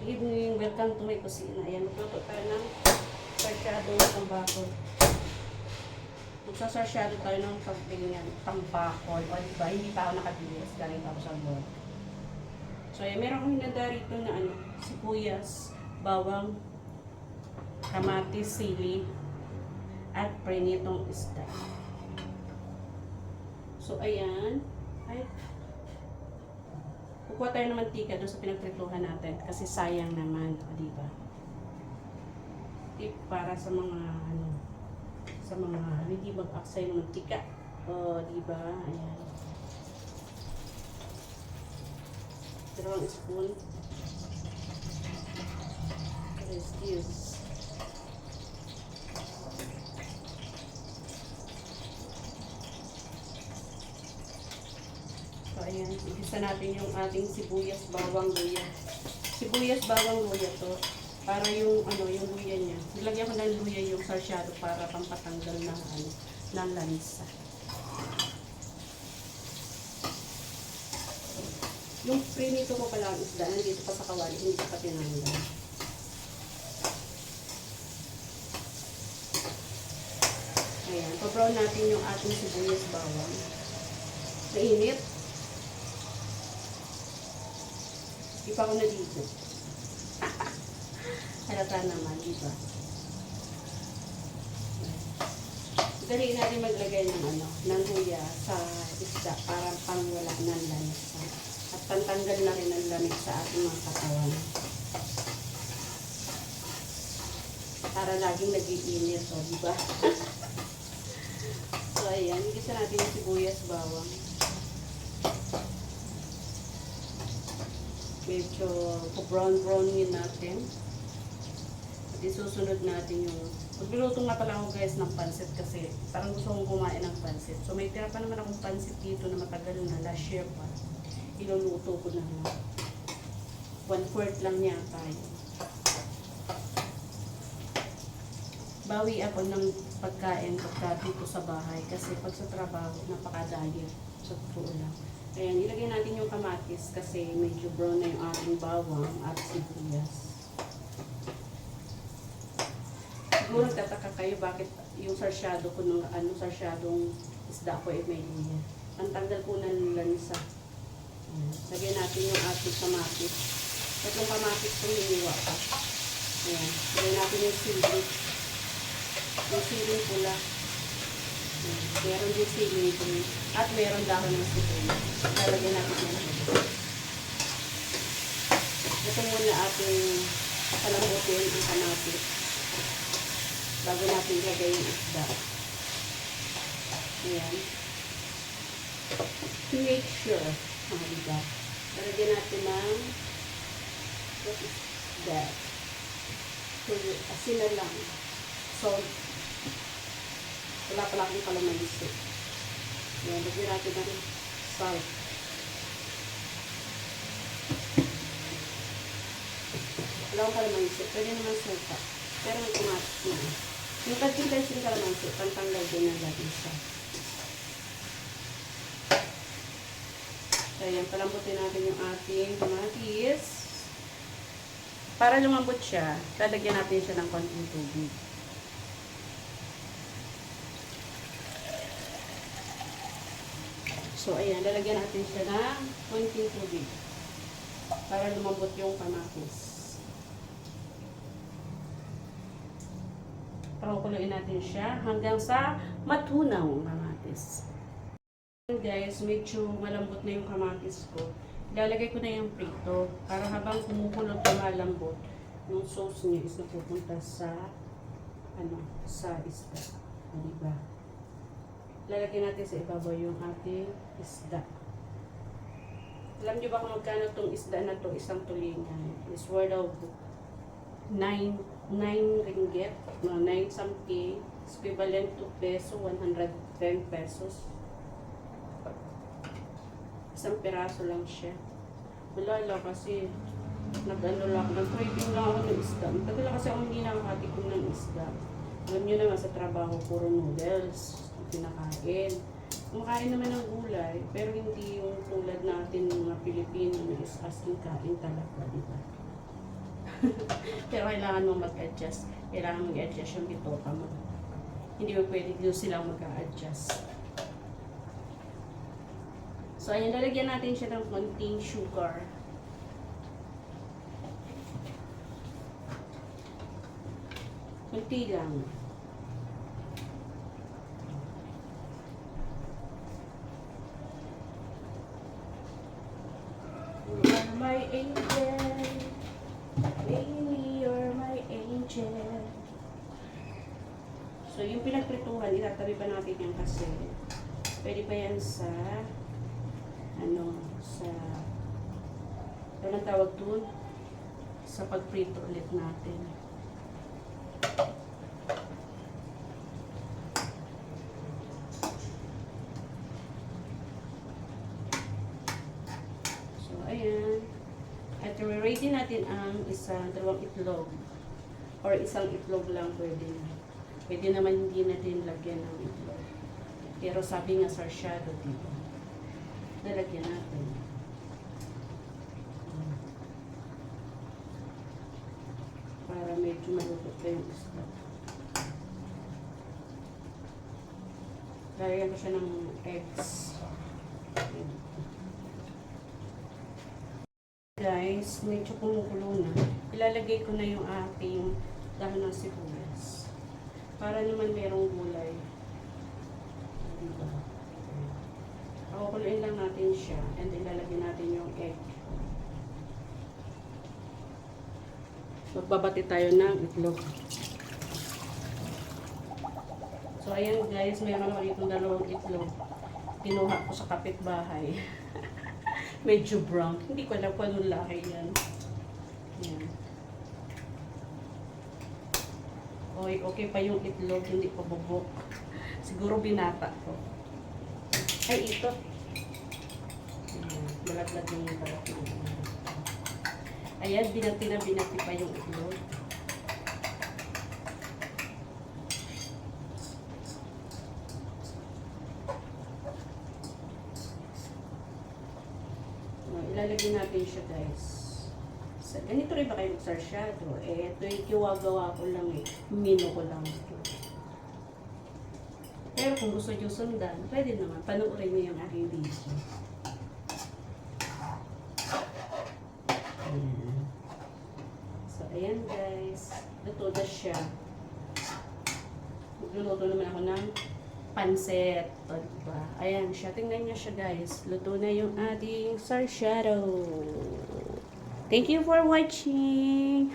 evening. Welcome to my kusina. Ayan, magluto tayo ng sarsyado ng tambakol. Magsasarsyado tayo ng tambakol. O diba, hindi pa ako nakabilis. Galing pa ako sa work. So, ayan, meron akong hinanda rito na sibuyas, bawang, kamatis, sili, at prinitong isda. So, ayan. Ay, kukuha tayo ng mantika doon sa pinagprituhan natin kasi sayang naman, di ba? Tip para sa mga sa mga hindi mag-aksay ng mantika. O, di ba? Ayan. 2 spoon. Let's use. So, ayan. Igisa natin yung ating sibuyas, bawang, luya. Sibuyas, bawang, luya to. Para yung, yung luya niya. Nilagyan ko ng luya yung sarsyado para pampatanggal ng, ng lansa. Yung prinito ko pala ang isda, nandito pa sa kawali, hindi pa tinanggal. Ayan. Pa-brown natin yung ating sibuyas, bawang. Mainit. Ipa ko na dito. Halata naman, diba? Dali natin maglagay ng ng luya sa isda para pangwala ng lansa. At pantanggal na rin ang lamig sa ating mga katawan. Para laging nag-iinit, o, diba? So, ayan. Igisa natin yung sibuyas, bawang. Medyo brown yun natin. At isusunod natin yung... Magluluto nga pala ako guys ng pansit kasi parang gusto kong kumain ng pansit. So may tira pa naman akong pansit dito na matagal na last year pa. Iluluto ko na 1/4 lang yata yun. Bawi ako ng pagkain pagka dito sa bahay kasi pag sa trabaho napaka-diet sa totoo lang. Ayan, ilagay natin yung kamatis kasi medyo brown na yung ating bawang at sibuyas. Siguro nagtataka kayo bakit yung sarsyado ko ng sarsyadong isda ko ay may luya. Ang tanggal po ng lansa. Ayan. Lagyan natin yung ating kamatis. Tatlong kamatis kung hiniwa pa. Ayan. Lagyan natin yung sili. Yung sili pula. Ayan. Meron din sili green. At meron dahon ng sibuyas. Lalagyan natin yan. Ito muna ating palambutin ang kamatis. Bago natin ilagay yung isda. Ayan. To make sure. Diba? Lagyan natin ng what is that? So, asin na lang. Salt. Wala pala akong kalamansi. Ayan. Lagyan natin ng salt. Wala akong kalamansi. Pwede naman suka. Pero may kumatis na. Yung pagkintensin kalamansi, pantanggal din ng latisa. So, ayan, palambutin natin yung ating kamatis. Para lumambot siya, lalagyan natin siya ng konting tubig. So, ayan, lalagyan natin siya ng konting tubig. Para lumambot yung kamatis. Pakukuluin natin siya hanggang sa matunaw ang kamatis. Guys, medyo malambot na yung kamatis ko. Ilalagay ko na yung prito para habang kumukulot na malambot, yung sauce niya is napupunta sa sa isda. Diba? Ilalagay natin sa ibabaw yung ating isda. Alam niyo ba kung magkano tong isda na to? Isang tulingan is worth of 9 ringgit, 9 something, equivalent to peso, 110 pesos. Isang piraso lang siya. Wala kasi nag-craving lang ako ng isda. Tagal kasi ako hindi nakakatikim ng isda. Alam nyo naman sa trabaho, puro noodles ang pinakain. Kumakain naman ng gulay, pero hindi yung tulad natin mga Pilipino na is as in kain talaga, di ba? Pero kailangan mo mag-adjust. Kailangan mag-adjust yung bitoka mo. Hindi mo pwede doon silang mag-a-adjust. So, ayan, lalagyan natin siya ng konting sugar. Kunti lang. You're my angel. Baby, you're my angel. So, yung pinagprituhan, itatabi pa natin yan kasi pwede pa yan sa anong tawag dun? Sa pagprito ulit natin. So, ayan. At ready natin ang dalawang itlog. Or isang itlog lang pwede na. Pwede naman hindi natin lagyan ng itlog. Pero sabi nga sarsyado, diba? Lalagyan natin. Para medyo malupot pa yung isda. Lalagyan ko siya ng eggs. Guys, medyo kumukulo na. Ilalagay ko na yung ating dahon ng sibuyas. Para naman merong gulay. Diba? Pakukuluin lang natin siya and ilalagay natin yung egg. Magbabati tayo ng itlog. So ayan guys, mayroon ako dito dalawang itlog. Kinuha ko sa kapitbahay. Medyo brown. Hindi ko alam kung anong laki yan. Ayan. Okay pa yung itlog, hindi pa bubok. Siguro binata ko. Ay, ito. Malaglag yung balat na. Ayan, binati pa yung itlog. Ilalagay natin siya guys. Ganito rin ba kayo magsarsyado? Ito yung kiwagawa ko lang eh. Mino ko lang ito. Pero kung gusto nyo sundan, pwede naman. Panoorin nyo yung aking video. Ayan. So, ayan guys. Luto na siya. Magluluto naman ako ng pansit. O, diba? Ayan siya. Tingnan niya siya guys. Luto na yung ating sarsyado. Thank you for watching.